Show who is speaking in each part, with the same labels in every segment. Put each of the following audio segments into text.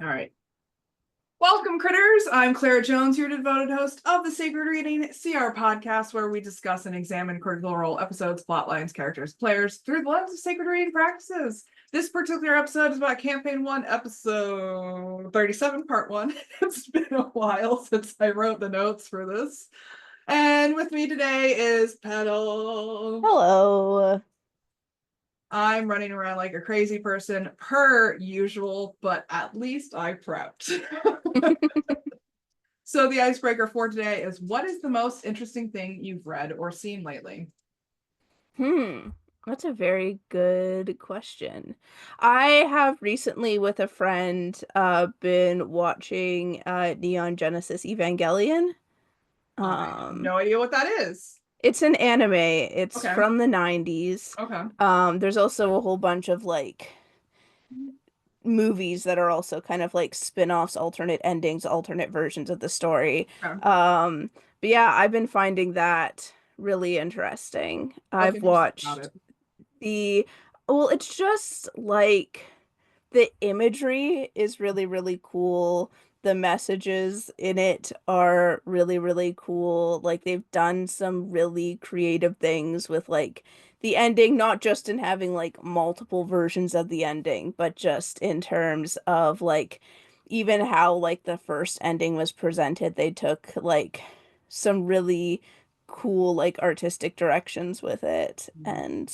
Speaker 1: All right. Welcome, critters. I'm Claire Jones, your devoted host of the Sacred Reading CR podcast, where we discuss and examine critical role episodes, plot lines, characters, players through the lens of sacred reading practices. This particular episode is about Campaign 1, Episode 37, Part 1. It's been a while since I wrote the notes for this. And with me today is Petall.
Speaker 2: Hello.
Speaker 1: I'm running around like a crazy person per usual, but at least I prepped. So the icebreaker for today is, what is the most interesting thing you've read or seen lately?
Speaker 2: That's a very good question. I have recently with a friend been watching Neon Genesis Evangelion.
Speaker 1: I have
Speaker 2: Um
Speaker 1: no idea what that is.
Speaker 2: it's an anime. It's
Speaker 1: Okay.
Speaker 2: from the 90s.
Speaker 1: Okay.
Speaker 2: There's also a whole bunch of like movies that are also kind of like spin-offs, alternate endings, alternate versions of the story.
Speaker 1: Okay.
Speaker 2: Um but yeah, I've been finding that really interesting.
Speaker 1: What's
Speaker 2: I've
Speaker 1: interesting about
Speaker 2: watched
Speaker 1: it?
Speaker 2: the well, it's just like the imagery is really, really cool. The messages in it are really, really cool. Like they've done some really creative things with like the ending, not just in having like multiple versions of the ending, but just in terms of like even how like the first ending was presented. They took like some really cool like artistic directions with it. And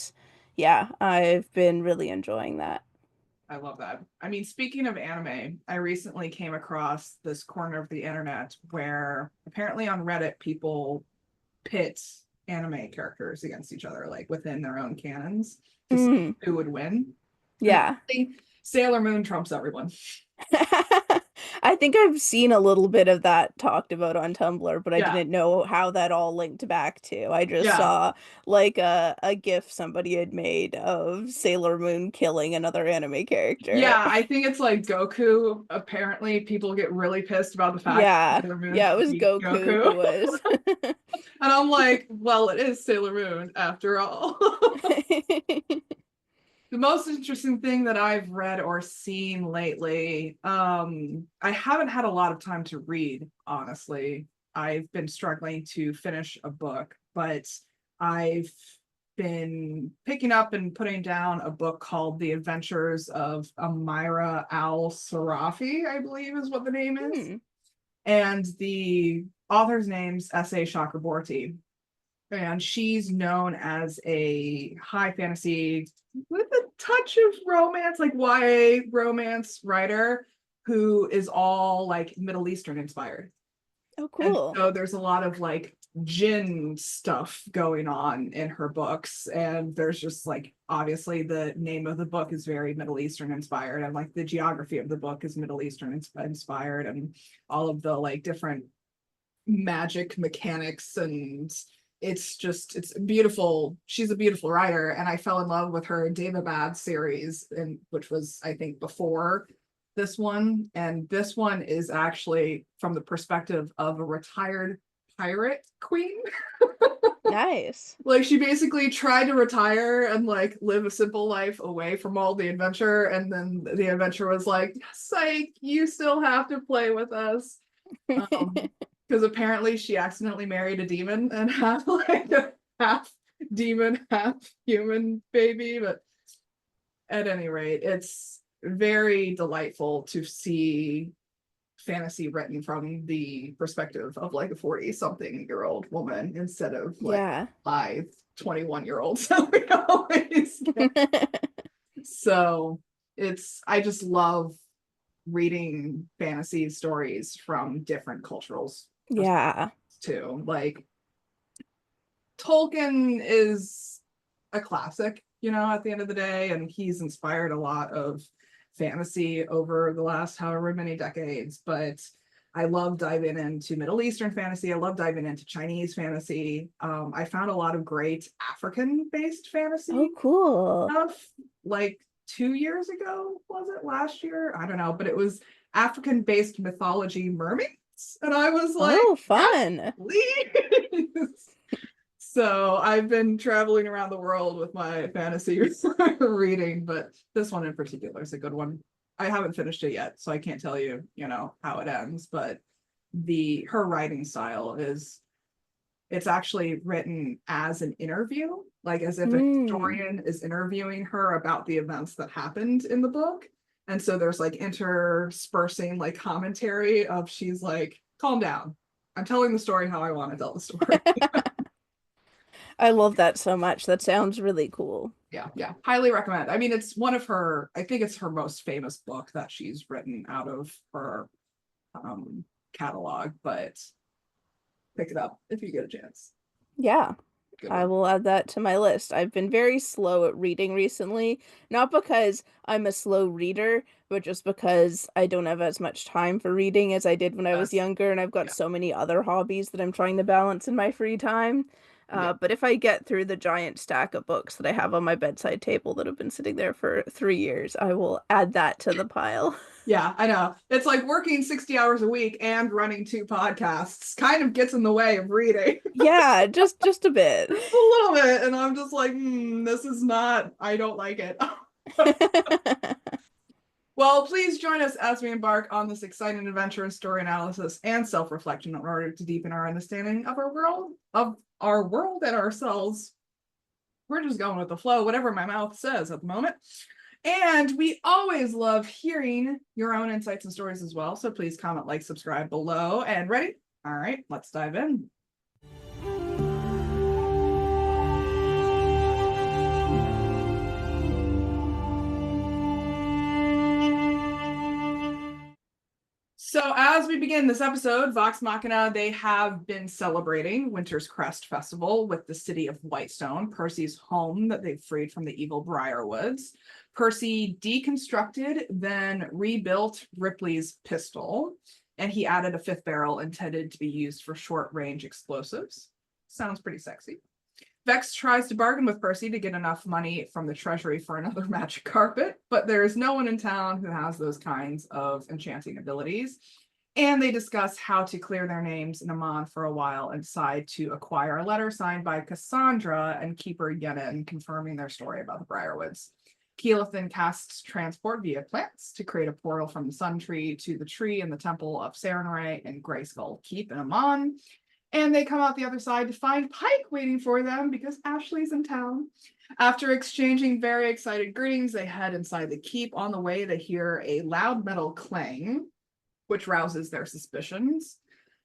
Speaker 2: yeah, I've been really enjoying that.
Speaker 1: I love that. I mean, speaking of anime, I recently came across this corner of the internet where apparently on Reddit people pit anime characters against each other, like within their own canons, to see
Speaker 2: Mm,
Speaker 1: who would win. And
Speaker 2: yeah.
Speaker 1: apparently Sailor Moon trumps everyone.
Speaker 2: I think I've seen a little bit of that talked about on Tumblr, but I
Speaker 1: Yeah.
Speaker 2: didn't know how that all linked back to. I just
Speaker 1: Yeah.
Speaker 2: saw like a GIF somebody had made of Sailor Moon killing another anime character.
Speaker 1: Yeah, I think it's like Goku. Apparently, people get really pissed about the fact that
Speaker 2: Yeah.
Speaker 1: Sailor Moon
Speaker 2: Yeah, it
Speaker 1: can
Speaker 2: was
Speaker 1: beat
Speaker 2: Goku
Speaker 1: Goku.
Speaker 2: who was.
Speaker 1: And I'm like, well, it is Sailor Moon after all. The most interesting thing that I've read or seen lately, I haven't had a lot of time to read, honestly. I've been struggling to finish a book, but I've been picking up and putting down a book called The Adventures of Amira al-Sarafi, I believe is what the name is.
Speaker 2: Hmm.
Speaker 1: And the author's name's S.A. Chakraborty, and she's known as a high fantasy with a touch of romance, like YA romance writer who is all like Middle Eastern inspired.
Speaker 2: Oh,
Speaker 1: And
Speaker 2: cool.
Speaker 1: so there's a lot of like jinn stuff going on in her books. And there's just like, obviously, the name of the book is very Middle Eastern inspired. And like the geography of the book is Middle Eastern inspired. And all of the like different magic mechanics, and it's beautiful. She's a beautiful writer, and I fell in love with her Daemabad series, and which was, I think, before this one. And this one is actually from the perspective of a retired pirate queen.
Speaker 2: Nice.
Speaker 1: Like she basically tried to retire and like live a simple life away from all the adventure, and then the adventure was like, psych, you still have to play with us. um because apparently she accidentally married a demon and had like a half demon, half human baby. But at any rate, it's very delightful to see fantasy written from the perspective of like a 40 something year old woman instead of like
Speaker 2: Yeah.
Speaker 1: 5 21-year-olds that we always get. So it's, I just love reading fantasy stories from different cultural perspectives
Speaker 2: Yeah.
Speaker 1: too. Like Tolkien is a classic, at the end of the day, and he's inspired a lot of fantasy over the last however many decades. But I love diving into Middle Eastern fantasy. I love diving into Chinese fantasy. I found a lot of great African-based
Speaker 2: Oh,
Speaker 1: fantasy
Speaker 2: cool.
Speaker 1: stuff like 2 years ago, was it last year? I don't know, but it was African-based mythology mermaids. And I was like,
Speaker 2: Oh,
Speaker 1: yes,
Speaker 2: fun.
Speaker 1: please. So I've been traveling around the world with my fantasy reading, but this one in particular is a good one. I haven't finished it yet, so I can't tell you, you know, how it ends, but her writing style is, it's actually written as an interview, like as if a
Speaker 2: Mm.
Speaker 1: historian is interviewing her about the events that happened in the book. And so there's like interspersing like commentary of, she's like, calm down. I'm telling the story how I want to tell the story.
Speaker 2: I love that so much. That sounds really cool.
Speaker 1: Yeah, yeah. Highly recommend. I mean, it's one of her, I think it's her most famous book that she's written out of her catalog, but pick it up if you get a chance.
Speaker 2: Yeah.
Speaker 1: Good
Speaker 2: I
Speaker 1: one.
Speaker 2: will add that to my list. I've been very slow at reading recently, not because I'm a slow reader, but just because I don't have as much time for reading as I did when I was
Speaker 1: That's,
Speaker 2: younger, and I've got
Speaker 1: yeah,
Speaker 2: so many other hobbies that I'm trying to balance in my free time.
Speaker 1: yeah.
Speaker 2: But if I get through the giant stack of books that I have on my bedside table that have been sitting there for 3 years, I will add that to the pile.
Speaker 1: Yeah, I know. It's like working 60 hours a week and running 2 podcasts kind of gets in the way of reading.
Speaker 2: Yeah, just a bit.
Speaker 1: Just a little bit. And I'm just like, this is not, I don't like it. Well, please join us as we embark on this exciting adventure in story analysis and self-reflection in order to deepen our understanding of our world and ourselves. We're just going with the flow, whatever my mouth says at the moment. And we always love hearing your own insights and stories as well. So please comment, like, subscribe below. And ready? All right, let's dive in. So as we begin this episode, Vox Machina, they have been celebrating Winter's Crest Festival with the city of Whitestone, Percy's home that they've freed from the evil Briarwoods. Percy deconstructed, then rebuilt Ripley's pistol, and he added a 5th barrel intended to be used for short-range explosives. Sounds pretty sexy. Vex tries to bargain with Percy to get enough money from the treasury for another magic carpet, but there is no one in town who has those kinds of enchanting abilities. And they discuss how to clear their names in Amon for a while and decide to acquire a letter signed by Cassandra and Keeper Yennon confirming their story about the Briarwoods. Keyleth then casts transport via plants to create a portal from the Sun Tree to the tree in the Temple of Sarenrae and Greyskull Keep in Amon. And they come out the other side to find Pike waiting for them because Ashley's in town. After exchanging very excited greetings, they head inside the keep. On the way, they hear a loud metal clang, which rouses their suspicions.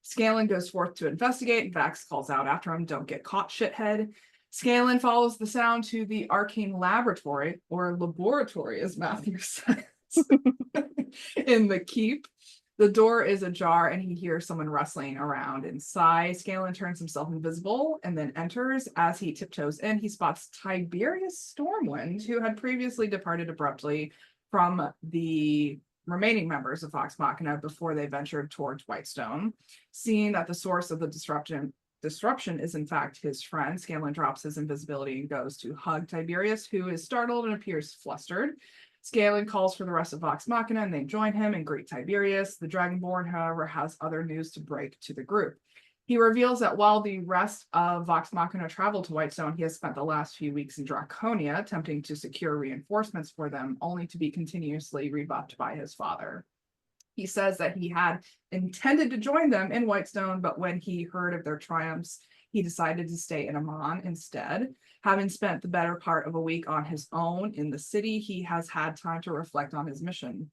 Speaker 1: Scanlan goes forth to investigate. Vax calls out after him, "Don't get caught, shithead." Scanlan follows the sound to the arcane laboratory, or laboratory as Matthew says, in the keep. The door is ajar and he hears someone rustling around inside. Scanlan turns himself invisible and then enters. As he tiptoes in, he spots Tiberius Stormwind, who had previously departed abruptly from the remaining members of Vox Machina before they ventured towards Whitestone. Seeing that the source of the disruption is in fact his friend, Scanlan drops his invisibility and goes to hug Tiberius, who is startled and appears flustered. Scanlan calls for the rest of Vox Machina and they join him and greet Tiberius. The Dragonborn, however, has other news to break to the group. He reveals that while the rest of Vox Machina traveled to Whitestone, he has spent the last few weeks in Draconia attempting to secure reinforcements for them, only to be continuously rebuffed by his father. He says that he had intended to join them in Whitestone, but when he heard of their triumphs, he decided to stay in Amon instead. Having spent the better part of a week on his own in the city, he has had time to reflect on his mission.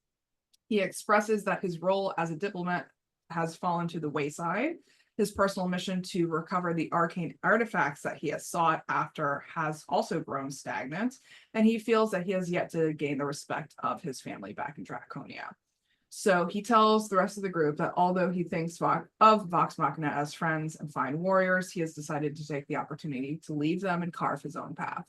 Speaker 1: He expresses that his role as a diplomat has fallen to the wayside. His personal mission to recover the arcane artifacts that he has sought after has also grown stagnant, and he feels that he has yet to gain the respect of his family back in Draconia. So he tells the rest of the group that although he thinks of Vox Machina as friends and fine warriors, he has decided to take the opportunity to leave them and carve his own path.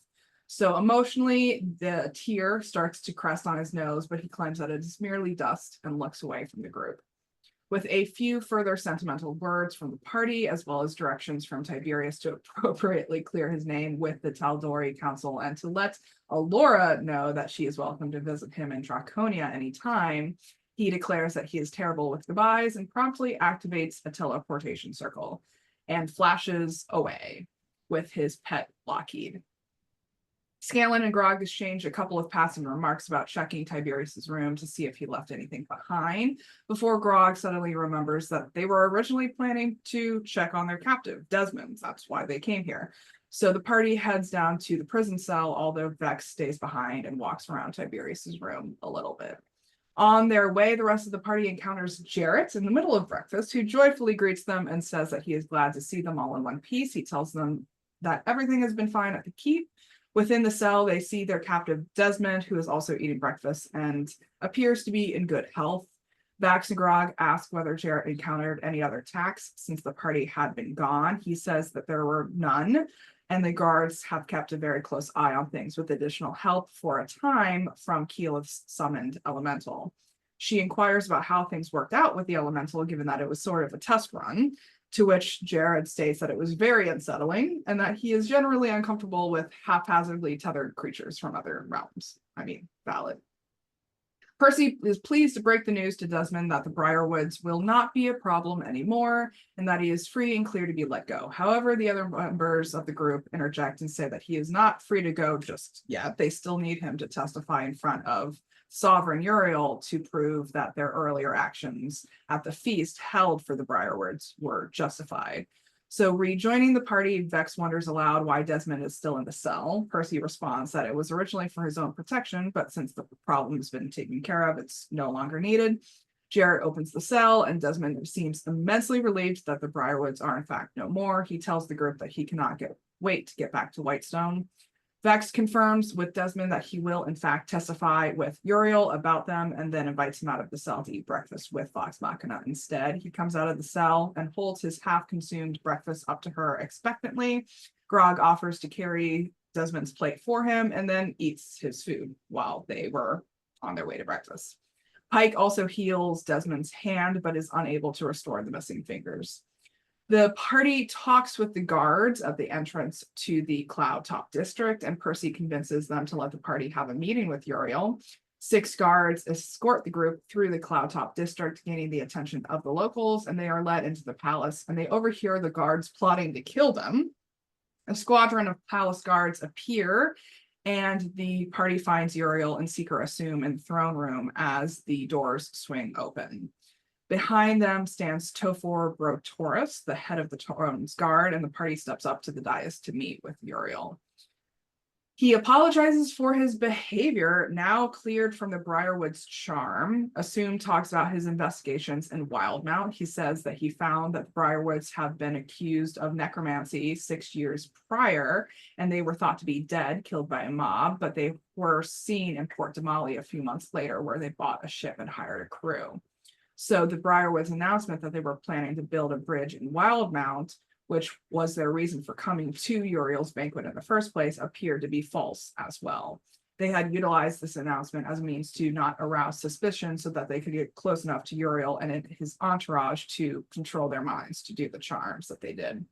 Speaker 1: So emotionally, the tear starts to crest on his nose, but he claims that it is merely dust and looks away from the group. With a few further sentimental words from the party, as well as directions from Tiberius to appropriately clear his name with the Taldori Council and to let Alora know that she is welcome to visit him in Draconia anytime, he declares that he is terrible with goodbyes and promptly activates a teleportation circle and flashes away with his pet Lockheed. Scanlan and Grog exchange a couple of passing remarks about checking Tiberius's room to see if he left anything behind, before Grog suddenly remembers that they were originally planning to check on their captive, Desmond. That's why they came here. So the party heads down to the prison cell, although Vex stays behind and walks around Tiberius's room a little bit. On their way, the rest of the party encounters Jarrett in the middle of breakfast, who joyfully greets them and says that he is glad to see them all in one piece. He tells them that everything has been fine at the keep. Within the cell, they see their captive Desmond, who is also eating breakfast and appears to be in good health. Vax and Grog ask whether Jarrett encountered any other attacks since the party had been gone. He says that there were none, and the guards have kept a very close eye on things with additional help for a time from Keyleth's summoned elemental. She inquires about how things worked out with the elemental, given that it was sort of a test run, to which Jared states that it was very unsettling and that he is generally uncomfortable with haphazardly tethered creatures from other realms. I mean, valid. Percy is pleased to break the news to Desmond that the Briarwoods will not be a problem anymore and that he is free and clear to be let go. However, the other members of the group interject and say that he is not free to go just yet. They still need him to testify in front of Sovereign Uriel to prove that their earlier actions at the feast held for the Briarwoods were justified. So rejoining the party, Vex wonders aloud why Desmond is still in the cell. Percy responds that it was originally for his own protection, but since the problem has been taken care of, it's no longer needed. Jarrett opens the cell and Desmond seems immensely relieved that the Briarwoods are in fact no more. He tells the group that he cannot wait to get back to Whitestone. Vex confirms with Desmond that he will in fact testify with Uriel about them and then invites him out of the cell to eat breakfast with Vox Machina instead. He comes out of the cell and holds his half-consumed breakfast up to her expectantly. Grog offers to carry Desmond's plate for him and then eats his food while they were on their way to breakfast. Pike also heals Desmond's hand but is unable to restore the missing fingers. The party talks with the guards at the entrance to the Cloud Top District, and Percy convinces them to let the party have a meeting with Uriel. 6 guards escort the group through the Cloud Top District, gaining the attention of the locals, and they are led into the palace, and they overhear the guards plotting to kill them. A squadron of palace guards appear, and the party finds Uriel and Seeker Assume in the throne room as the doors swing open. Behind them stands Tofor Brotaurus, the head of the throne's guard, and the party steps up to the dais to meet with Uriel. He apologizes for his behavior, now cleared from the Briarwoods' charm. Assume talks about his investigations in Wildmount. He says that he found that the Briarwoods have been accused of necromancy 6 years prior, and they were thought to be dead, killed by a mob, but they were seen in Port Damali a few months later, where they bought a ship and hired a crew. So the Briarwoods' announcement that they were planning to build a bridge in Wildmount, which was their reason for coming to Uriel's banquet in the first place, appeared to be false as well. They had utilized this announcement as a means to not arouse suspicion so that they could get close enough to Uriel and his entourage to control their minds to do the charms that they did.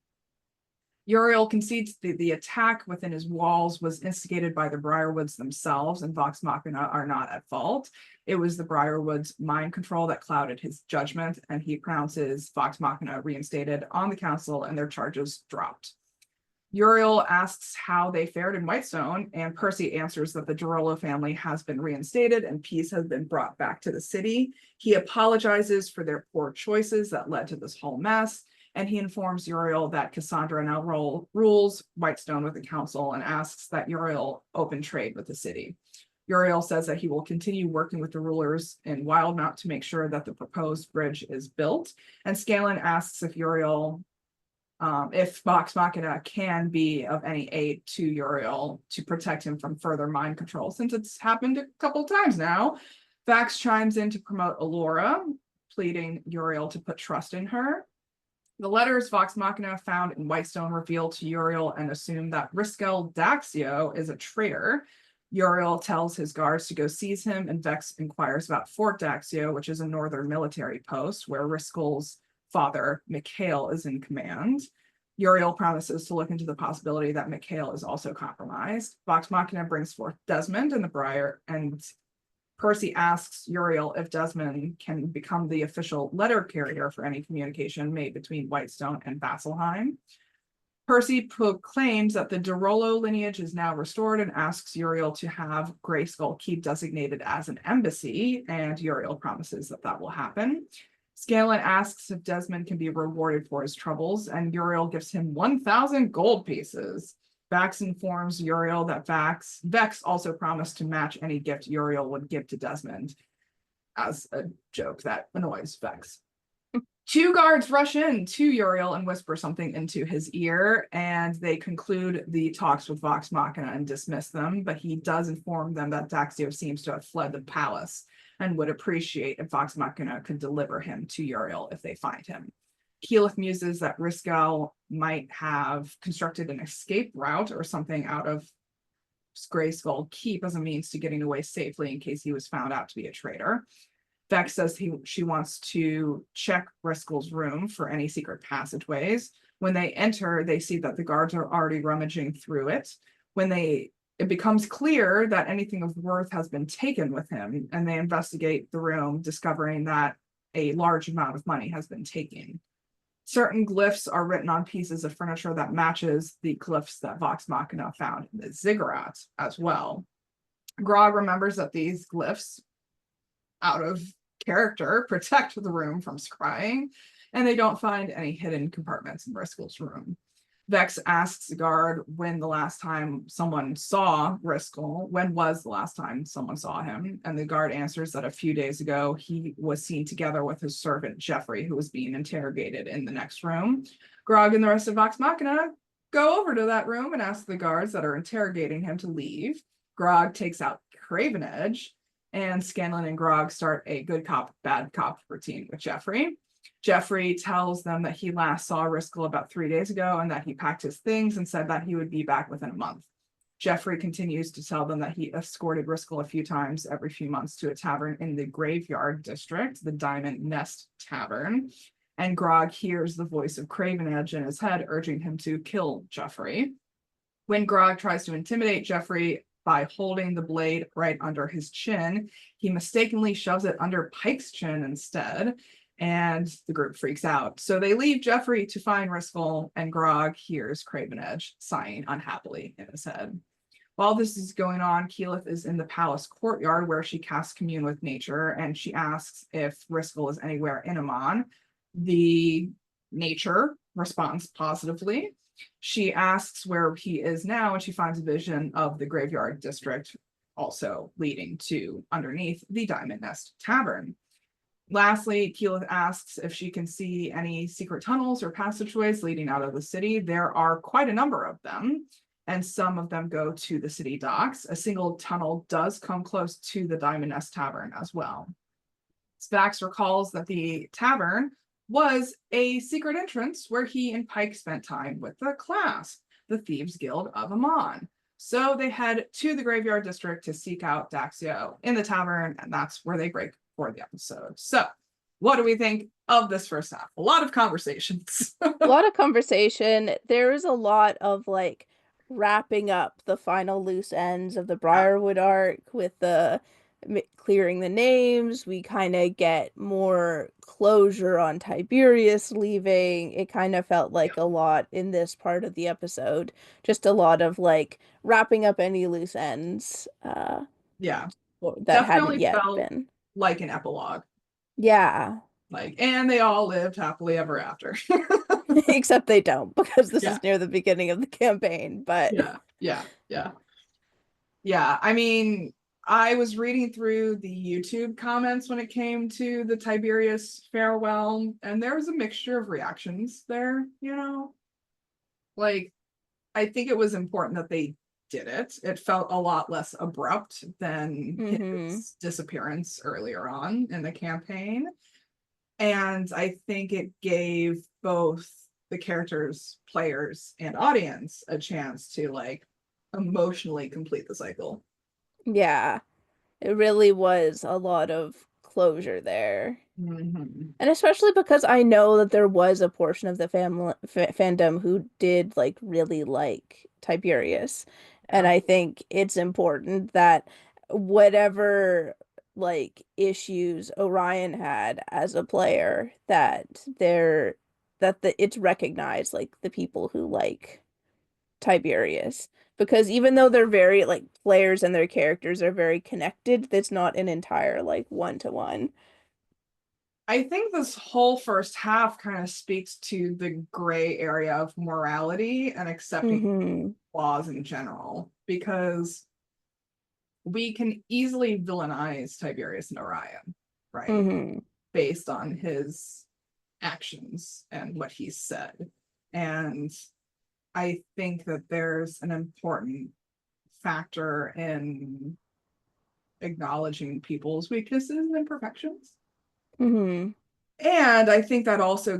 Speaker 1: Uriel concedes the attack within his walls was instigated by the Briarwoods themselves, and Vox Machina are not at fault. It was the Briarwoods' mind control that clouded his judgment, and he pronounces Vox Machina reinstated on the council and their charges dropped. Uriel asks how they fared in Whitestone, and Percy answers that the Girollo family has been reinstated and peace has been brought back to the city. He apologizes for their poor choices that led to this whole mess, and he informs Uriel that Cassandra now rules Whitestone with the council and asks that Uriel open trade with the city. Uriel says that he will continue working with the rulers in Wildmount to make sure that the proposed bridge is built. And Scanlan asks if Uriel, if Vox Machina can be of any aid to Uriel to protect him from further mind control, since it's happened a couple times now. Vax chimes in to promote Allura, pleading Uriel to put trust in her. The letters Vox Machina found in Whitestone reveal to Uriel and assume that Riskel Daxio is a traitor. Uriel tells his guards to go seize him, and Vex inquires about Fort Daxio, which is a northern military post where Riskel's father, Mikhail, is in command. Uriel promises to look into the possibility that Mikhail is also compromised. Vox Machina brings forth Desmond and the Briar, and Percy asks Uriel if Desmond can become the official letter carrier for any communication made between Whitestone and Vasselheim. Percy proclaims that the Derolo lineage is now restored and asks Uriel to have Greyskull keep designated as an embassy, and Uriel promises that that will happen. Scanlan asks if Desmond can be rewarded for his troubles, and Uriel gives him 1,000 gold pieces. Vax informs Uriel that Vex also promised to match any gift Uriel would give to Desmond, as a joke that annoys Vex. Two guards rush in to Uriel and whisper something into his ear, and they conclude the talks with Vox Machina and dismiss them, but he does inform them that Daxio seems to have fled the palace and would appreciate if Vox Machina could deliver him to Uriel if they find him. Keyleth muses that Riscal might have constructed an escape route or something out of Greyskull Keep as a means to getting away safely in case he was found out to be a traitor. Vex says she wants to check Riscal's room for any secret passageways. When they enter, they see that the guards are already rummaging through it. It becomes clear that anything of worth has been taken with him, and they investigate the room, discovering that a large amount of money has been taken. Certain glyphs are written on pieces of furniture that matches the glyphs that Vox Machina found in the ziggurat as well. Grog remembers that these glyphs, out of character, protect the room from scrying, and they don't find any hidden compartments in Riscal's room. Vex asks the guard when was the last time someone saw him, and the guard answers that a few days ago he was seen together with his servant Jeffrey, who was being interrogated in the next room. Grog and the rest of Vox Machina go over to that room and ask the guards that are interrogating him to leave. Grog takes out Craven Edge, and Scanlan and Grog start a good cop, bad cop routine with Jeffrey. Jeffrey tells them that he last saw Riscal about 3 days ago and that he packed his things and said that he would be back within a month. Jeffrey continues to tell them that he escorted Riscal a few times every few months to a tavern in the Graveyard District, the Diamond Nest Tavern. And Grog hears the voice of Craven Edge in his head urging him to kill Jeffrey. When Grog tries to intimidate Jeffrey by holding the blade right under his chin, he mistakenly shoves it under Pike's chin instead, and the group freaks out. So they leave Jeffrey to find Riscal, and Grog hears Craven Edge sighing unhappily in his head. While this is going on, Keyleth is in the palace courtyard where she casts Commune with Nature, and she asks if Riscal is anywhere in Amon. The nature responds positively. She asks where he is now, and she finds a vision of the Graveyard District, also leading to underneath the Diamond Nest Tavern. Lastly, Keyleth asks if she can see any secret tunnels or passageways leading out of the city. There are quite a number of them, and some of them go to the city docks. A single tunnel does come close to the Diamond Nest Tavern as well. Spax recalls that the tavern was a secret entrance where he and Pike spent time with the class, the Thieves Guild of Amon. So they head to the Graveyard District to seek out Daxio in the tavern, and that's where they break for the episode. So what do we think of this first half? A lot of conversations.
Speaker 2: A lot of conversation. There's a lot of like wrapping up the final loose ends of the Briarwood arc with the clearing the names. We kind of get more closure on Tiberius leaving. It kind of felt like a lot in this part of the episode. Just a lot of like wrapping up any loose ends
Speaker 1: Yeah,
Speaker 2: that hadn't
Speaker 1: definitely
Speaker 2: yet
Speaker 1: felt
Speaker 2: been.
Speaker 1: like an epilogue.
Speaker 2: Yeah.
Speaker 1: And they all lived happily ever after.
Speaker 2: Except they don't, because this
Speaker 1: Yeah.
Speaker 2: is near the beginning of the campaign, but
Speaker 1: yeah. I mean, I was reading through the YouTube comments when it came to the Tiberius farewell, and there was a mixture of reactions there, Like, I think it was important that they did it. It felt a lot less abrupt than his disappearance earlier on in the campaign. And I think it gave both the characters, players, and audience a chance to like emotionally complete the cycle.
Speaker 2: yeah, it really was a lot of closure there.
Speaker 1: Mm-hmm.
Speaker 2: And especially because I know that there was a portion of the fandom who did like really like Tiberius. And
Speaker 1: Yeah.
Speaker 2: I think it's important that whatever like issues Orion had as a player, that they're that it's recognized like the people who like Tiberius. Because even though they're very like players and their characters are very connected, that's not an entire like one-to-one.
Speaker 1: I think this whole first half kind of speaks to the gray area of morality and accepting
Speaker 2: Mm-hmm.
Speaker 1: laws in general, because we can easily villainize Tiberius and Orion, right?
Speaker 2: Mm-hmm.
Speaker 1: Based on his actions and what he said. And I think that there's an important factor in acknowledging people's weaknesses and imperfections.
Speaker 2: Mm-hmm.
Speaker 1: And I think that also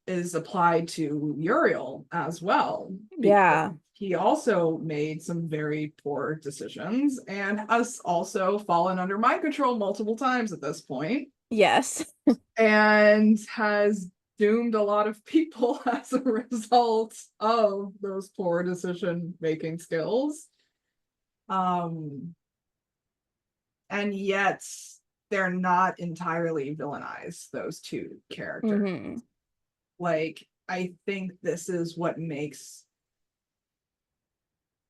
Speaker 1: is applied to Uriel as well, because
Speaker 2: Yeah.
Speaker 1: he also made some very poor decisions and has also fallen under mind control multiple times at this point,
Speaker 2: Yes.
Speaker 1: and has doomed a lot of people as a result of those poor decision making skills. Um, and yet they're not entirely villainized, those two characters.
Speaker 2: Mm-hmm.
Speaker 1: Like, I think this is what makes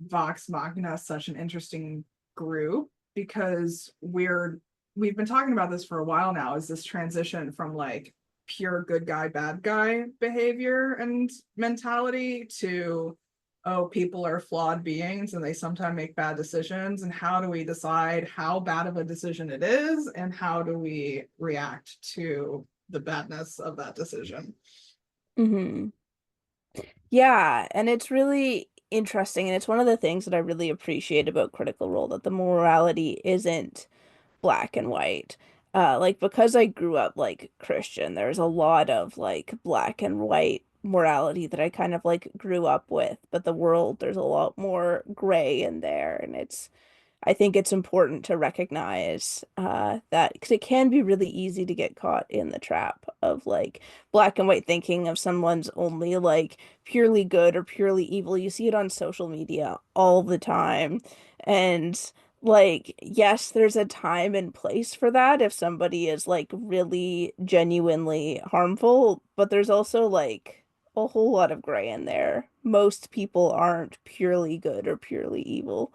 Speaker 1: Vox Machina such an interesting group, because we've been talking about this for a while now, is this transition from like pure good guy bad guy behavior and mentality to, oh, people are flawed beings and they sometimes make bad decisions, and how do we decide how bad of a decision it is and how do we react to the badness of that decision.
Speaker 2: Mm-hmm. Yeah, and it's really interesting, and it's one of the things that I really appreciate about Critical Role, that the morality isn't black and white. Like because I grew up like Christian, there's a lot of like black and white morality that I kind of like grew up with, but the world, there's a lot more gray in there, and I think it's important to recognize that because it can be really easy to get caught in the trap of like black and white thinking of someone's only like purely good or purely evil. You see it on social media all the time. And like, yes, there's a time and place for that if somebody is like really genuinely harmful, but there's also like a whole lot of gray in there. Most people aren't purely good or purely evil.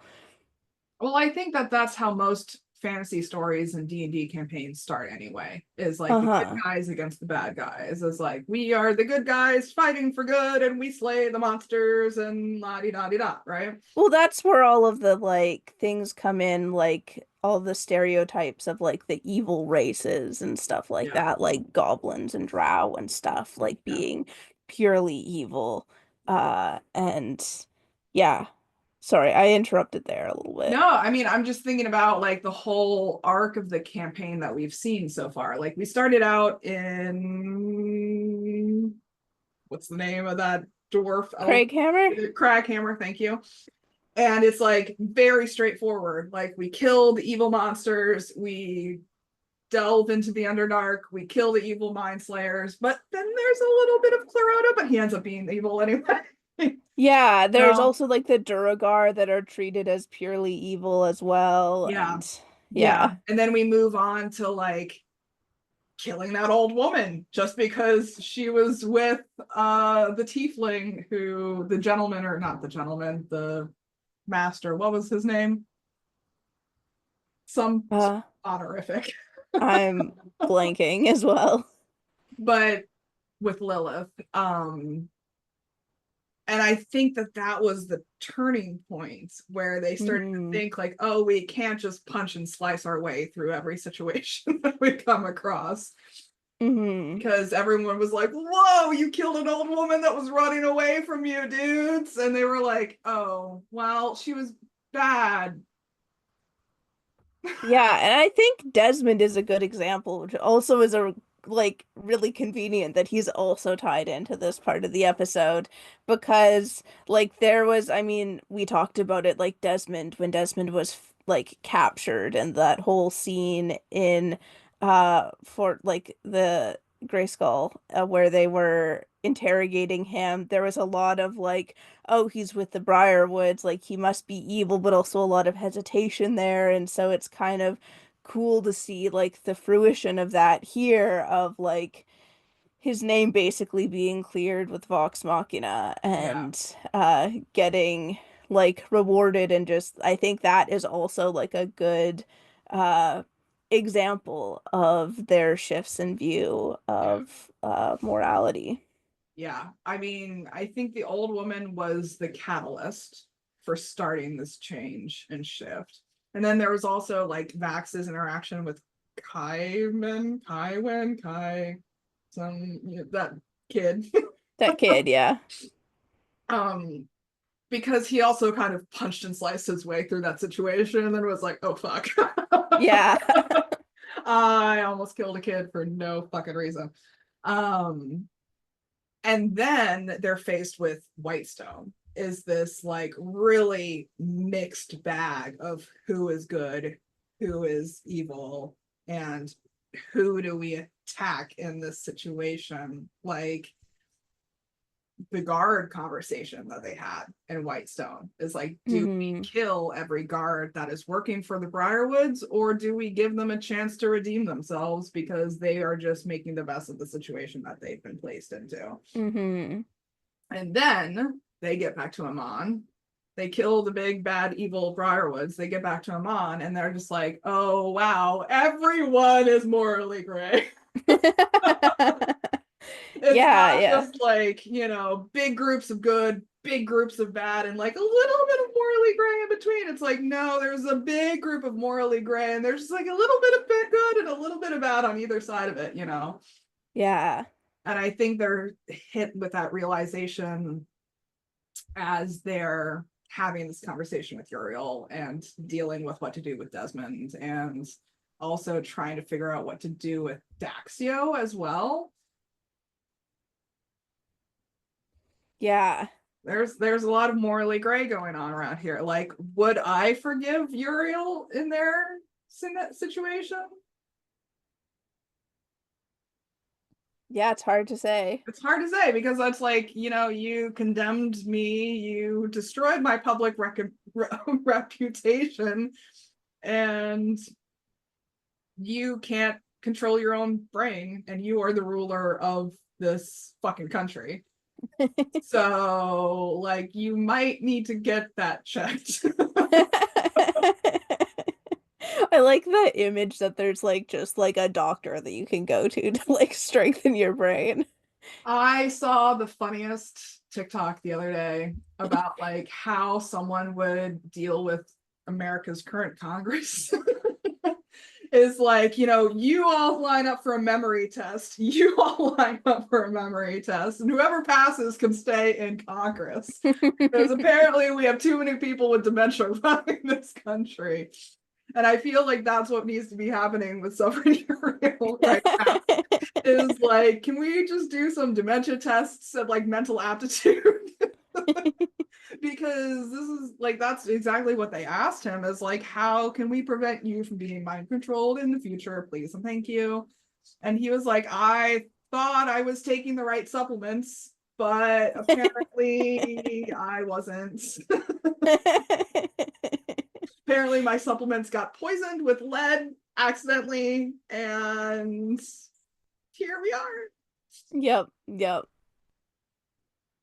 Speaker 1: Well, I think that that's how most fantasy stories and D&D campaigns start anyway, is like the good
Speaker 2: Uh-huh.
Speaker 1: guys against the bad guys. Is like, we are the good guys fighting for good and we slay the monsters and la di da di da, right?
Speaker 2: Well, that's where all of the like things come in, like all the stereotypes of like the evil races and stuff like
Speaker 1: Yeah.
Speaker 2: that, like goblins and drow and stuff, like
Speaker 1: Yeah.
Speaker 2: being purely evil. And yeah. Sorry, I interrupted there a little bit.
Speaker 1: No, I mean, I'm just thinking about like the whole arc of the campaign that we've seen so far. Like, we started out in, what's the name of that dwarf elf?
Speaker 2: Craighammer?
Speaker 1: Craghammer, thank you. And it's like very straightforward. Like, we kill the evil monsters, we delve into the Underdark, we kill the evil mind slayers, but then there's a little bit of Clarota, but he ends up being evil anyway.
Speaker 2: Yeah, there's
Speaker 1: No,
Speaker 2: also like the Duragar that are treated as purely evil as well,
Speaker 1: yeah,
Speaker 2: and
Speaker 1: yeah.
Speaker 2: yeah.
Speaker 1: And then we move on to like killing that old woman just because she was with the tiefling, who the gentleman, or not the gentleman, the master, what was his name? Some
Speaker 2: Uh,
Speaker 1: honorific.
Speaker 2: I'm blanking as well.
Speaker 1: But with Lilith. And I think that that was the turning point where they started to
Speaker 2: Hmm.
Speaker 1: think like, oh, we can't just punch and slice our way through every situation that we come across.
Speaker 2: Hmm.
Speaker 1: Because everyone was like, whoa, you killed an old woman that was running away from you, dudes. And they were like, oh, well, she was bad.
Speaker 2: Yeah, and I think Desmond is a good example, which also is a like really convenient that he's also tied into this part of the episode because like there was, I mean, we talked about it like Desmond when Desmond was like captured and that whole scene in for like the Grayskull where they were interrogating him. There was a lot of like, oh, he's with the Briarwoods, like he must be evil, but also a lot of hesitation there. And so it's kind of cool to see like the fruition of that here of like his name basically being cleared with Vox Machina
Speaker 1: Yeah,
Speaker 2: and getting like rewarded, and just I think that is also like a good uh example of their shifts in view
Speaker 1: yeah.
Speaker 2: of morality.
Speaker 1: Yeah, I mean, I think the old woman was the catalyst for starting this change and shift. And then there was also like Vax's interaction with Kai, some that kid.
Speaker 2: That kid, yeah.
Speaker 1: um, because he also kind of punched and sliced his way through that situation and then was like, oh fuck.
Speaker 2: Yeah.
Speaker 1: I almost killed a kid for no fucking reason. Um, and then they're faced with Whitestone, is this like really mixed bag of who is good, who is evil, and who do we attack in this situation. Like the guard conversation that they had in Whitestone is like, do we
Speaker 2: Hmm.
Speaker 1: kill every guard that is working for the Briarwoods, or do we give them a chance to redeem themselves because they are just making the best of the situation that they've been placed into?
Speaker 2: Hmm.
Speaker 1: And then they get back to Amon. They kill the big bad evil Briarwoods. They get back to Amon and they're just like, oh wow, everyone is morally gray. It's
Speaker 2: Yeah,
Speaker 1: not
Speaker 2: yeah.
Speaker 1: just like, big groups of good, big groups of bad, and like a little bit of morally gray in between. It's like, no, there's a big group of morally gray, and there's just like a little bit of bit good and a little bit of bad on either side of it.
Speaker 2: Yeah.
Speaker 1: And I think they're hit with that realization as they're having this conversation with Uriel and dealing with what to do with Desmond, and also trying to figure out what to do with Daxio as well.
Speaker 2: Yeah.
Speaker 1: There's a lot of morally gray going on around here. Like, would I forgive Uriel in their situation?
Speaker 2: Yeah, it's hard to say.
Speaker 1: It's hard to say because that's like, you condemned me, you destroyed my public reputation, and you can't control your own brain, and you are the ruler of this fucking country. So, like, you might need to get that checked.
Speaker 2: I like the image that there's like just like a doctor that you can go to like strengthen your brain.
Speaker 1: I saw the funniest TikTok the other day about like how someone would deal with America's current Congress. Is like, you all line up for a memory test. You all line up for a memory test, and whoever passes can stay in Congress. Because apparently we have too many people with dementia running this country. And I feel like that's what needs to be happening with Suffering Real right now. Is like, can we just do some dementia tests of like mental aptitude? Because this is like, that's exactly what they asked him, is like, how can we prevent you from being mind controlled in the future, please and thank you. And he was like, I thought I was taking the right supplements, but apparently I wasn't. Apparently my supplements got poisoned with lead accidentally, and here we are.
Speaker 2: Yep, yep.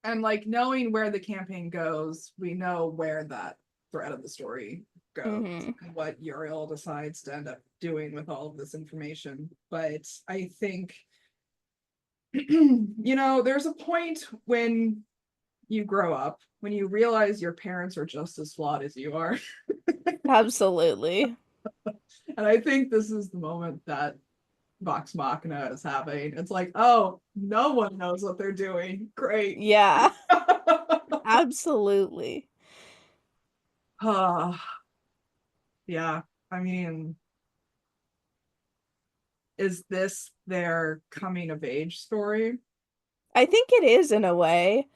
Speaker 1: And like, knowing where the campaign goes, we know where that thread of the story goes
Speaker 2: Hmm.
Speaker 1: and what Uriel decides to end up doing with all of this information. But I think, there's a point when you grow up, when you realize your parents are just as flawed as you are.
Speaker 2: Absolutely.
Speaker 1: And I think this is the moment that Vox Machina is having. It's like, oh, no one knows what they're doing. Great.
Speaker 2: Yeah, absolutely.
Speaker 1: Yeah, I mean, is this their coming of age story?
Speaker 2: I think it is in a way.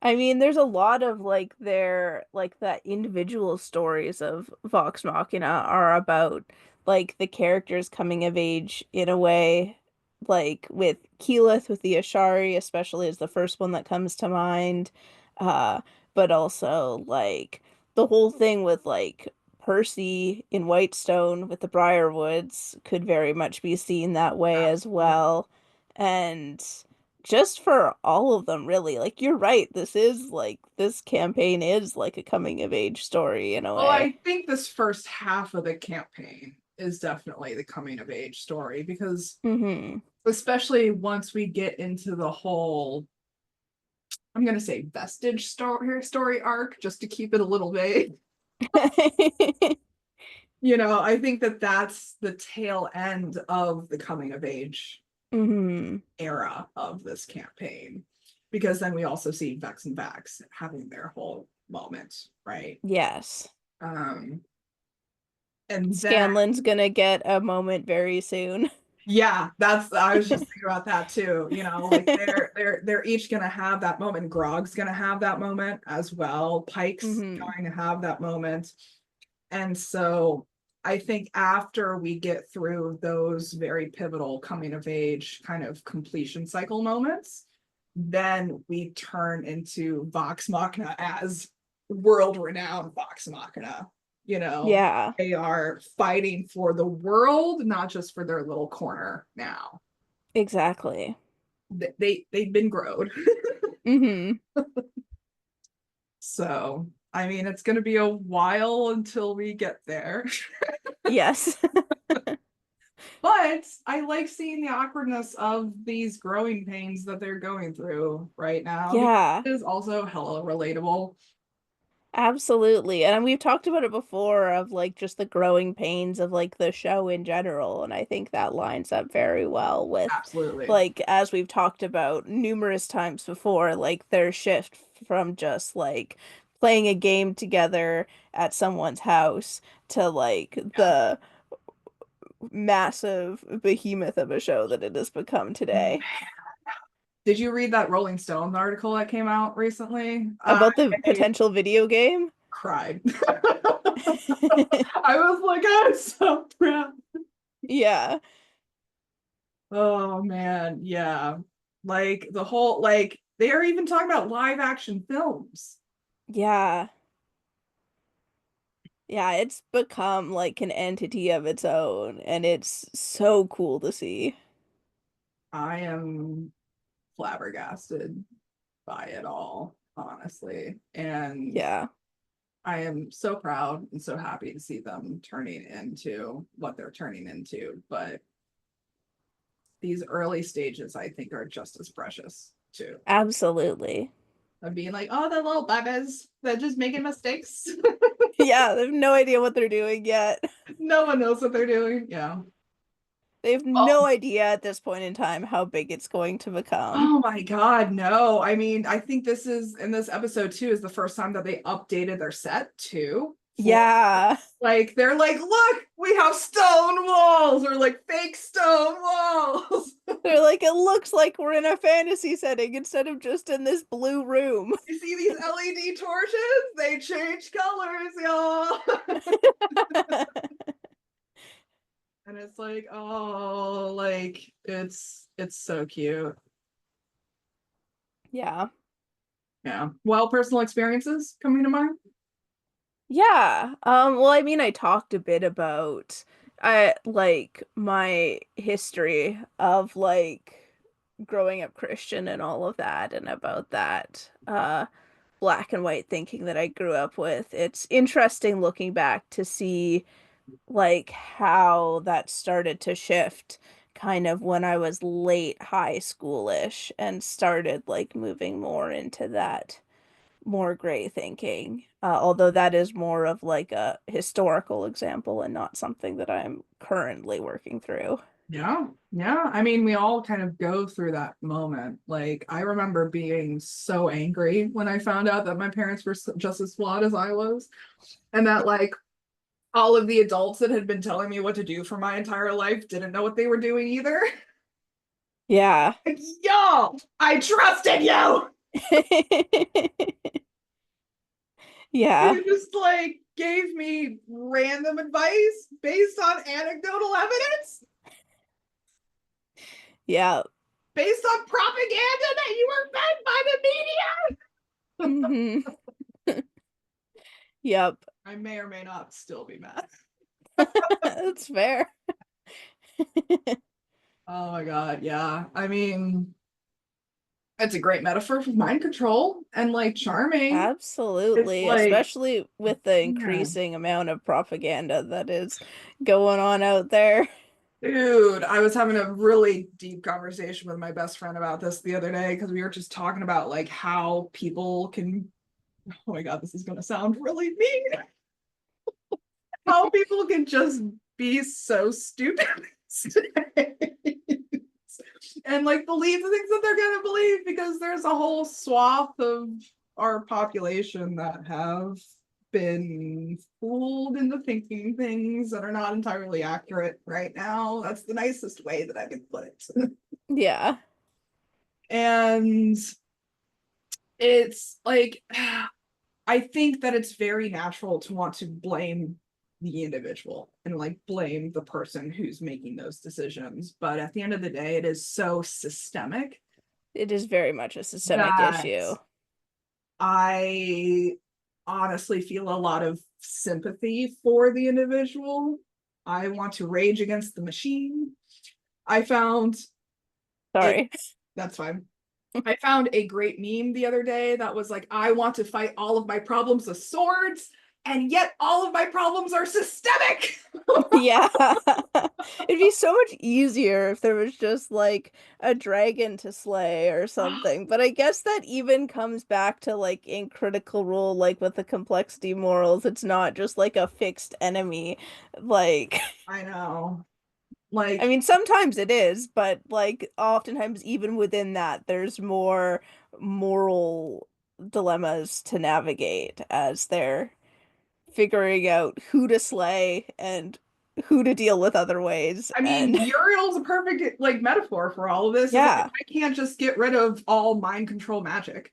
Speaker 2: I mean, there's a lot of like their like that individual stories of Vox Machina are about like the characters coming of age in a way, like with Keyleth with the Ashari, especially is the first one that comes to mind. Uh, but also like the whole thing with like Percy in Whitestone with the Briarwoods could very much be seen that way as
Speaker 1: Absolutely.
Speaker 2: well. And just for all of them, really, like you're right, this campaign is like a coming of age story in a
Speaker 1: Well,
Speaker 2: way.
Speaker 1: I think this first half of the campaign is definitely the coming of age story because
Speaker 2: Hmm.
Speaker 1: especially once we get into the whole, I'm gonna say vestige story arc, just to keep it a little vague. I think that that's the tail end of the coming of age
Speaker 2: Hmm.
Speaker 1: era of this campaign, because then we also see Vex and Vax having their whole moment, right?
Speaker 2: Yes.
Speaker 1: Um, and then
Speaker 2: Scanlan's gonna get a moment very soon.
Speaker 1: yeah, that's I was just thinking about that too. Like they're each gonna have that moment. Grog's gonna have that moment as well. Pike's
Speaker 2: Hmm.
Speaker 1: going to have that moment. And so I think after we get through those very pivotal coming of age kind of completion cycle moments, then we turn into Vox Machina as world renowned Vox Machina. You know,
Speaker 2: Yeah,
Speaker 1: they are fighting for the world, not just for their little corner now.
Speaker 2: exactly.
Speaker 1: They've been growed.
Speaker 2: Hmm.
Speaker 1: So I mean it's gonna be a while until we get there.
Speaker 2: Yes.
Speaker 1: But I like seeing the awkwardness of these growing pains that they're going through right now because
Speaker 2: Yeah.
Speaker 1: it is also hella relatable.
Speaker 2: Absolutely. And we've talked about it before of like just the growing pains of like the show in general. And I think that lines up very well with
Speaker 1: Absolutely.
Speaker 2: like as we've talked about numerous times before, like their shift from just like playing a game together at someone's house to like
Speaker 1: Yeah.
Speaker 2: the massive behemoth of a show that it has become today.
Speaker 1: Did you read that Rolling Stones article that came out recently? I
Speaker 2: About the potential video game.
Speaker 1: cried. I was like, I'm so proud.
Speaker 2: Yeah.
Speaker 1: Oh man, yeah. Like the whole like they are even talking about live action films.
Speaker 2: Yeah. Yeah, it's become like an entity of its own, and it's so cool to see.
Speaker 1: I am flabbergasted by it all, honestly. And
Speaker 2: Yeah,
Speaker 1: I am so proud and so happy to see them turning into what they're turning into. But these early stages, I think, are just as precious too.
Speaker 2: absolutely.
Speaker 1: Of being like, oh, the little babies, they're just making mistakes.
Speaker 2: Yeah, they have no idea what they're doing yet.
Speaker 1: No one knows what they're doing. Yeah.
Speaker 2: They have
Speaker 1: Oh,
Speaker 2: no idea at this point in time how big it's going to become.
Speaker 1: oh my God, no. I mean, I think this is in this episode too, is the first time that they updated their set too. For
Speaker 2: Yeah.
Speaker 1: like, they're like, look, we have stone walls or like fake stone walls.
Speaker 2: They're like, it looks like we're in a fantasy setting instead of just in this blue room.
Speaker 1: You see these LED torches? They change colors, y'all. And it's like, oh, like it's so cute.
Speaker 2: Yeah.
Speaker 1: Yeah. Well, personal experiences coming to mind.
Speaker 2: Yeah. Well, I mean, I talked a bit about I like my history of like growing up Christian and all of that and about that black and white thinking that I grew up with. It's interesting looking back to see like how that started to shift kind of when I was late high schoolish and started like moving more into that more gray thinking. Although that is more of like a historical example and not something that I'm currently working through.
Speaker 1: Yeah. Yeah. I mean, we all kind of go through that moment. Like, I remember being so angry when I found out that my parents were just as flawed as I was, and that, like, all of the adults that had been telling me what to do for my entire life didn't know what they were doing either.
Speaker 2: Yeah.
Speaker 1: Like, y'all, I trusted you.
Speaker 2: Yeah.
Speaker 1: You just like gave me random advice based on anecdotal evidence,
Speaker 2: Yeah.
Speaker 1: based on propaganda that you were fed by the media.
Speaker 2: Hmm. Yep.
Speaker 1: I may or may not still be mad.
Speaker 2: That's fair.
Speaker 1: Oh my God, yeah. I mean, it's a great metaphor for mind control and like charming. It's
Speaker 2: Absolutely,
Speaker 1: like,
Speaker 2: especially with the
Speaker 1: yeah.
Speaker 2: increasing amount of propaganda that is going on out there.
Speaker 1: Dude, I was having a really deep conversation with my best friend about this the other day because we were just talking about like how people can, oh my God, this is going to sound really mean, how people can just be so stupid and like believe the things that they're going to believe because there's a whole swath of our population that have been fooled into thinking things that are not entirely accurate right now. That's the nicest way that I can put it.
Speaker 2: Yeah,
Speaker 1: And it's like, I think that it's very natural to want to blame the individual and like blame the person who's making those decisions. But at the end of the day, it is so systemic
Speaker 2: it is very much a systemic
Speaker 1: that
Speaker 2: issue.
Speaker 1: I honestly feel a lot of sympathy for the individual. I want to rage against the machine. I found a
Speaker 2: Sorry.
Speaker 1: that's fine. I found a great meme the other day that was like, I want to fight all of my problems with swords, and yet all of my problems are systemic.
Speaker 2: Yeah. It'd be so much easier if there was just like a dragon to slay or something. But I guess that even comes back to like in Critical Role, like with the complexity morals, it's not just like a fixed enemy. Like,
Speaker 1: I know.
Speaker 2: I
Speaker 1: Like,
Speaker 2: mean, sometimes it is, but like oftentimes even within that, there's more moral dilemmas to navigate as they're figuring out who to slay and who to deal with other ways.
Speaker 1: I mean,
Speaker 2: And
Speaker 1: Uriel's a perfect like metaphor for all of this. Is like
Speaker 2: yeah.
Speaker 1: I can't just get rid of all mind control magic.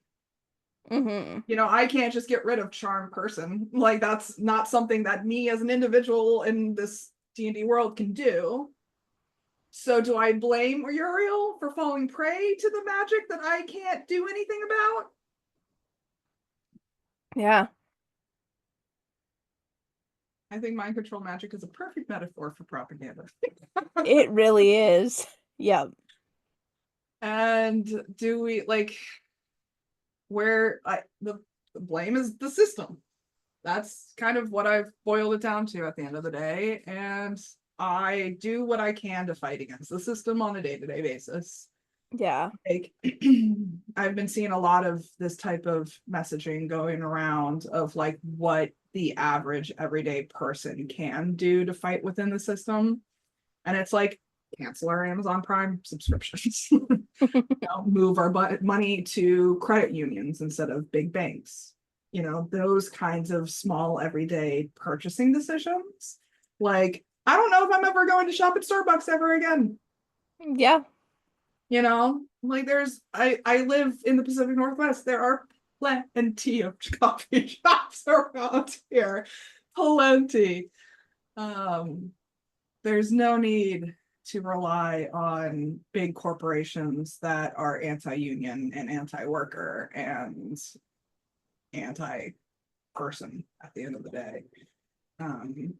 Speaker 2: Hmm.
Speaker 1: I can't just get rid of charm person. Like that's not something that me as an individual in this D&D world can do. So do I blame Uriel for falling prey to the magic that I can't do anything about?
Speaker 2: Yeah,
Speaker 1: I think mind control magic is a perfect metaphor for propaganda.
Speaker 2: it really is. Yeah.
Speaker 1: And do we like where the blame is the system? That's kind of what I've boiled it down to at the end of the day. And I do what I can to fight against the system on a day-to-day basis.
Speaker 2: Yeah.
Speaker 1: Like I've been seeing a lot of this type of messaging going around of like what the average everyday person can do to fight within the system. And it's like cancel our Amazon Prime subscriptions, move our money to credit unions instead of big banks. Those kinds of small everyday purchasing decisions. Like, I don't know if I'm ever going to shop at Starbucks ever again.
Speaker 2: Yeah.
Speaker 1: Like I live in the Pacific Northwest. There are plenty of coffee shops around here. Plenty. Um, there's no need to rely on big corporations that are anti-union and anti-worker and anti-person at the end of the day. Um,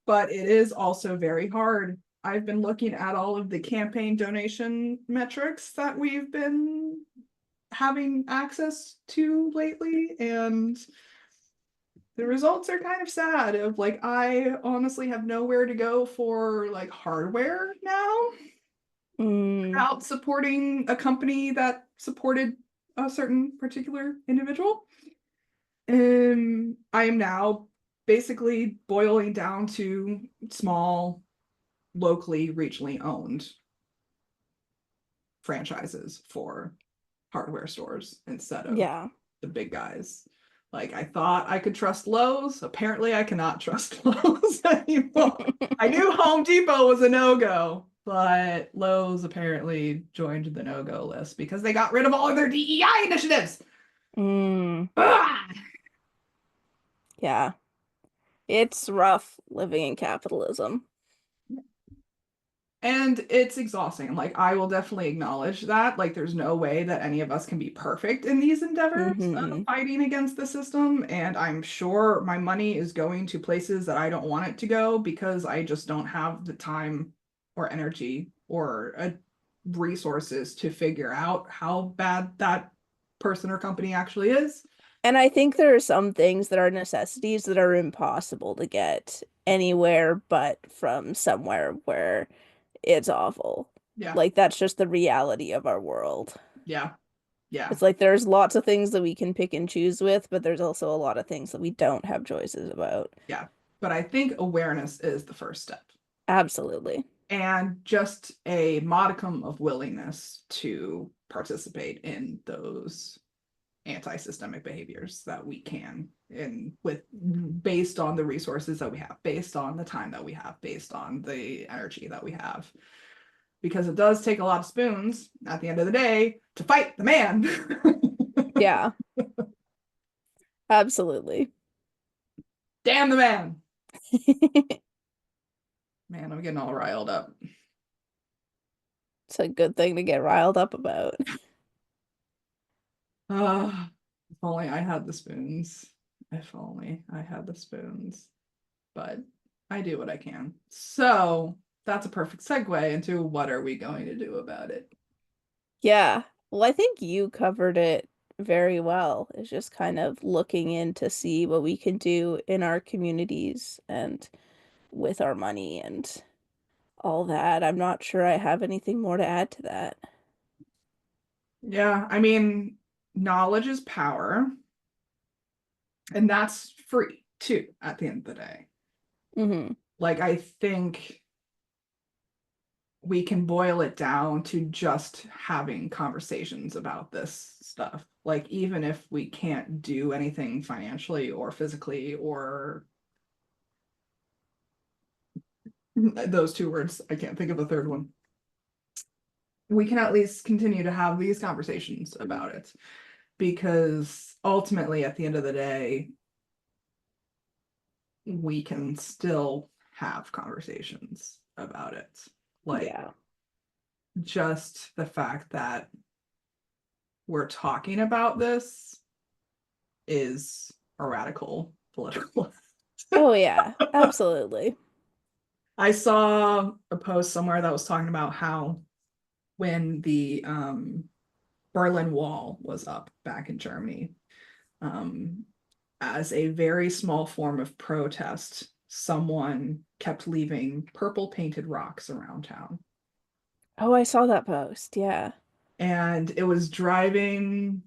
Speaker 1: but it is also very hard. I've been looking at all of the campaign donation metrics that we've been having access to lately, and the results are kind of sad of like I honestly have nowhere to go for like hardware now
Speaker 2: Mm,
Speaker 1: without supporting a company that supported a certain particular individual. I am now basically boiling down to small, locally, regionally owned franchises for hardware stores instead of
Speaker 2: yeah.
Speaker 1: the big guys. Like I thought I could trust Lowe's. Apparently, I cannot trust Lowe's anymore. I knew Home Depot was a no-go, but Lowe's apparently joined the no-go list because they got rid of all of their DEI initiatives.
Speaker 2: Mm,
Speaker 1: Ah!
Speaker 2: yeah. It's rough living in capitalism.
Speaker 1: And it's exhausting. Like, I will definitely acknowledge that. Like, there's no way that any of us can be perfect in these endeavors of
Speaker 2: Hmm.
Speaker 1: fighting against the system. And I'm sure my money is going to places that I don't want it to go because I just don't have the time or energy or resources to figure out how bad that person or company actually is.
Speaker 2: And I think there are some things that are necessities that are impossible to get anywhere but from somewhere where it's awful.
Speaker 1: Yeah,
Speaker 2: Like that's just the reality of our world.
Speaker 1: yeah, yeah,
Speaker 2: It's like there's lots of things that we can pick and choose with, but there's also a lot of things that we don't have choices about.
Speaker 1: yeah. But I think awareness is the first step.
Speaker 2: Absolutely.
Speaker 1: And just a modicum of willingness to participate in those anti-systemic behaviors that we can, and with based on the resources that we have, based on the time that we have, based on the energy that we have, because it does take a lot of spoons at the end of the day to fight the man.
Speaker 2: Yeah, absolutely.
Speaker 1: Damn the man. Man, I'm getting all riled up.
Speaker 2: It's a good thing to get riled up about.
Speaker 1: If only I had the spoons. If only I had the spoons. But I do what I can. So that's a perfect segue into what are we going to do about it?
Speaker 2: Yeah. Well, I think you covered it very well. It's just kind of looking in to see what we can do in our communities and with our money and all that. I'm not sure I have anything more to add to that.
Speaker 1: Yeah, I mean, knowledge is power, and that's free too at the end of the day.
Speaker 2: Hmm.
Speaker 1: Like, I think we can boil it down to just having conversations about this stuff. Like, even if we can't do anything financially or physically or those two words, I can't think of a third one. We can at least continue to have these conversations about it, because ultimately, at the end of the day, we can still have conversations about it. Like,
Speaker 2: Yeah.
Speaker 1: just the fact that we're talking about this is a radical political.
Speaker 2: Oh, yeah. Absolutely.
Speaker 1: I saw a post somewhere that was talking about how when the Berlin Wall was up back in Germany, um, as a very small form of protest, someone kept leaving purple painted rocks around town.
Speaker 2: Oh, I saw that post. Yeah.
Speaker 1: And it was driving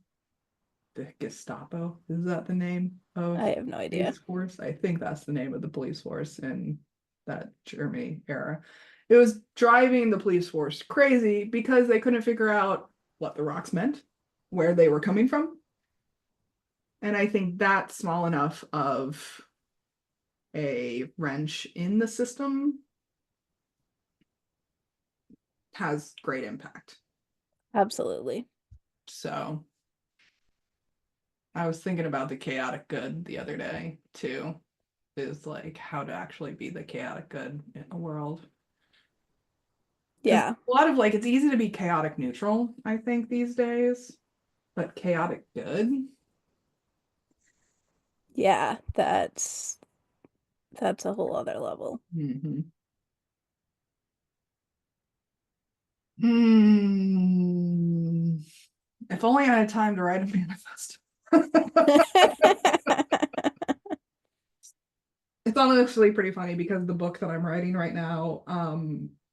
Speaker 1: the Gestapo. Is that the name of
Speaker 2: I have no idea.
Speaker 1: police force? I think that's the name of the police force in that Germany era. It was driving the police force crazy because they couldn't figure out what the rocks meant, where they were coming from. And I think that's small enough of a wrench in the system has great impact.
Speaker 2: Absolutely.
Speaker 1: So I was thinking about the chaotic good the other day too, is like how to actually be the chaotic good in the world. Because
Speaker 2: Yeah.
Speaker 1: a lot of like, it's easy to be chaotic neutral, I think, these days, but chaotic good.
Speaker 2: Yeah. That's a whole other level.
Speaker 1: Mm-hmm. Hmm. If only I had time to write a manifesto. It's honestly pretty funny because the book that I'm writing right now,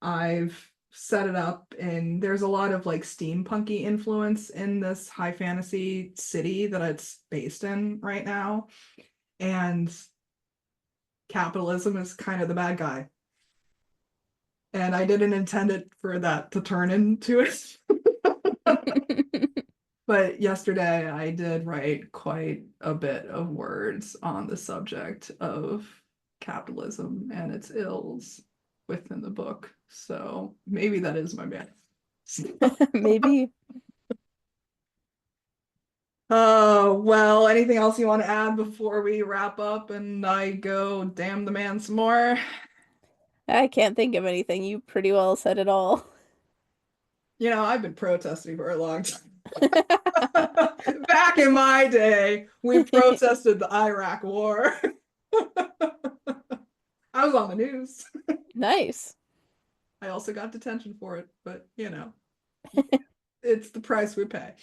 Speaker 1: I've set it up and there's a lot of like steampunky influence in this high fantasy city that it's based in right now. And capitalism is kind of the bad guy. And I didn't intend it for that to turn into it. But yesterday I did write quite a bit of words on the subject of capitalism and its ills within the book. So maybe that is my man.
Speaker 2: Maybe.
Speaker 1: Oh, well, anything else you want to add before we wrap up and I go damn the man some more?
Speaker 2: I can't think of anything. You pretty well said it all.
Speaker 1: You know, I've been protesting for a long time. Back in my day, we protested the Iraq War. I was on the news.
Speaker 2: Nice.
Speaker 1: I also got detention for it, but you know, it's the price we pay.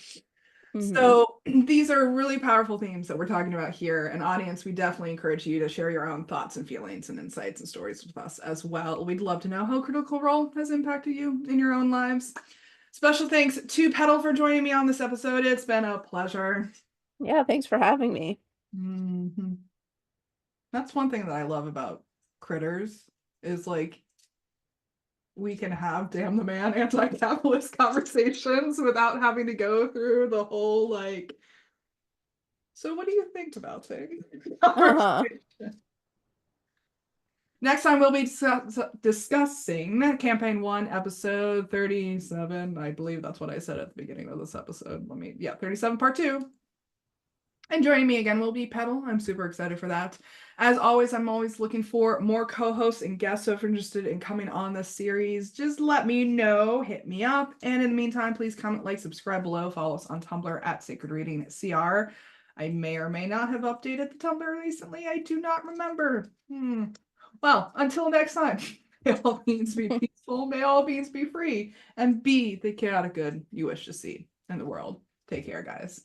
Speaker 2: Mhm.
Speaker 1: So these are really powerful themes that we're talking about here. And audience, we definitely encourage you to share your own thoughts and feelings and insights and stories with us as well. We'd love to know how Critical Role has impacted you in your own lives. Special thanks to Petall for joining me on this episode. It's been a pleasure.
Speaker 2: Yeah, thanks for having me.
Speaker 1: Mhm. That's one thing that I love about Critters is like we can have damn the man anti-capitalist conversations without having to go through the whole like, so what do you think about things?
Speaker 2: Uh-huh.
Speaker 1: Next time we'll be discussing campaign 1 episode 37. I believe that's what I said at the beginning of this episode. 37 part 2. And joining me again will be Petall. I'm super excited for that. As always, I'm always looking for more co-hosts and guests. So if you're interested in coming on this series, just let me know, hit me up. And in the meantime, please comment, like, subscribe below, follow us on Tumblr at Sacred Reading CR. I may or may not have updated the Tumblr recently. I do not remember. Well, until next time, may all beings be peaceful, may all beings be free, and be the chaotic good you wish to see in the world. Take care, guys.